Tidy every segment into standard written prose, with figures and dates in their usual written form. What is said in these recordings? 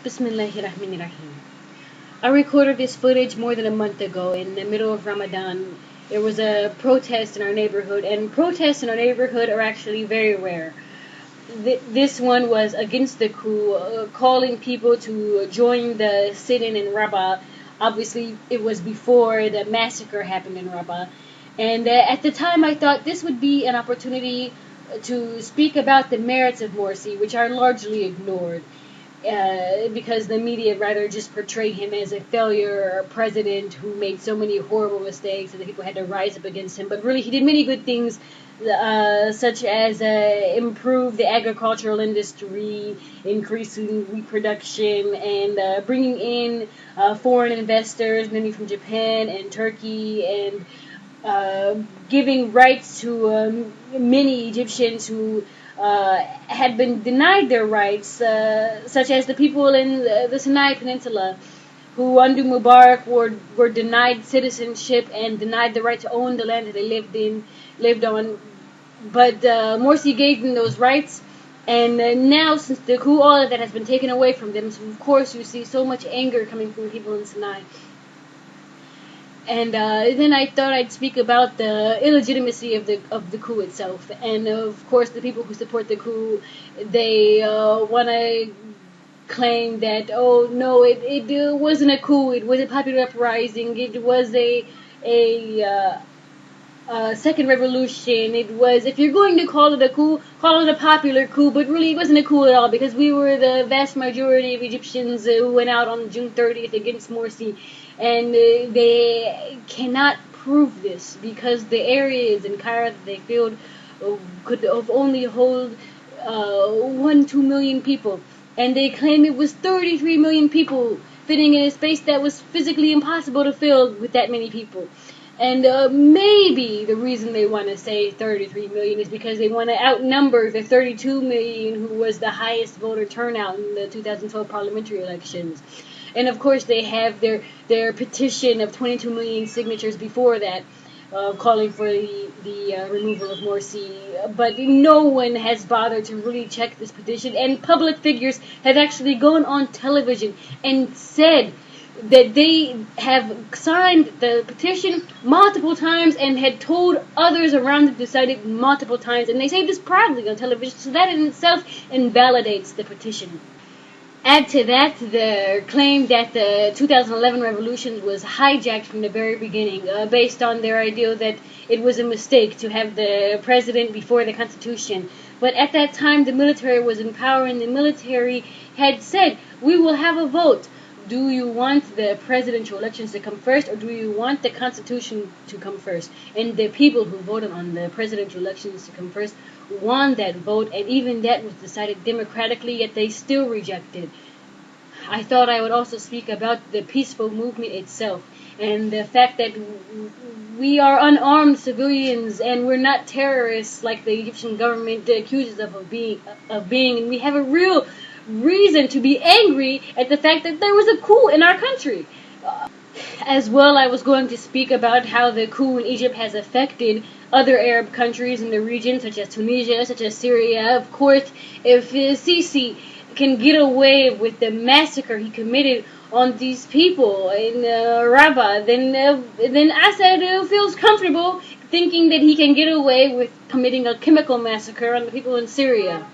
Bismillahirrahmanirrahim. I recorded this footage more than a month ago in the middle of Ramadan. There was a protest in our neighborhood, and protests in our neighborhood are actually very rare. This one was against the coup, calling people to join the sit-in in Rabat. Obviously, it was before the massacre happened in Rabat. And at the time, I thought this would be an opportunity to speak about the merits of Morsi, which are largely ignored. Because the media rather just portray him as a failure or a president who made so many horrible mistakes and that people had to rise up against him. But really, he did many good things, such as improve the agricultural industry, increasing wheat production, and bringing in foreign investors, mainly from Japan and Turkey, and giving rights to many Egyptians who had been denied their rights, such as the people in the Sinai Peninsula, who under Mubarak were denied citizenship and denied the right to own the land that they lived on. But Morsi gave them those rights, and now since the coup, all of that has been taken away from them. So of course you see so much anger coming from people in Sinai. And then I thought I'd speak about the illegitimacy of the coup itself. And of course, the people who support the coup, they want to claim that, oh no, it wasn't a coup, it was a popular uprising, it was a second revolution. It was, if you're going to call it a coup, call it a popular coup, but really it wasn't a coup at all, because we were the vast majority of Egyptians who went out on June 30th against Morsi, and they cannot prove this, because the areas in Cairo that they filled could only hold 1-2 million people, and they claim it was 33 million people fitting in a space that was physically impossible to fill with that many people. And maybe the reason they want to say 33 million is because they want to outnumber the 32 million who was the highest voter turnout in the 2012 parliamentary elections. And of course they have their petition of 22 million signatures before that, calling for the removal of Morsi. But no one has bothered to really check this petition. And public figures have actually gone on television and said that they have signed the petition multiple times and had told others around them to sign it multiple times, and they say this proudly on television, so that in itself invalidates the petition. Add to that the claim that the 2011 revolution was hijacked from the very beginning, based on their idea that it was a mistake to have the president before the constitution. But at that time the military was in power, and the military had said, we will have a vote. Do you want the presidential elections to come first, or do you want the Constitution to come first? And the people who voted on the presidential elections to come first won that vote, and even that was decided democratically, yet they still rejected. I thought I would also speak about the peaceful movement itself, and the fact that we are unarmed civilians and we're not terrorists like the Egyptian government accuses us of being, and we have a real reason to be angry at the fact that there was a coup in our country. As well, I was going to speak about how the coup in Egypt has affected other Arab countries in the region, such as Tunisia, such as Syria. Of course, if Sisi can get away with the massacre he committed on these people in Rabat, then Assad feels comfortable thinking that he can get away with committing a chemical massacre on the people in Syria.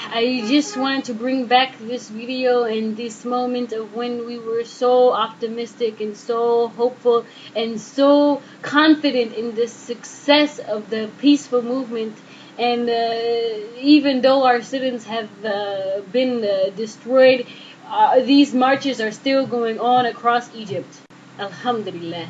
I just wanted to bring back this video and this moment of when we were so optimistic and so hopeful and so confident in the success of the peaceful movement. And even though our citizens have been destroyed, these marches are still going on across Egypt. Alhamdulillah.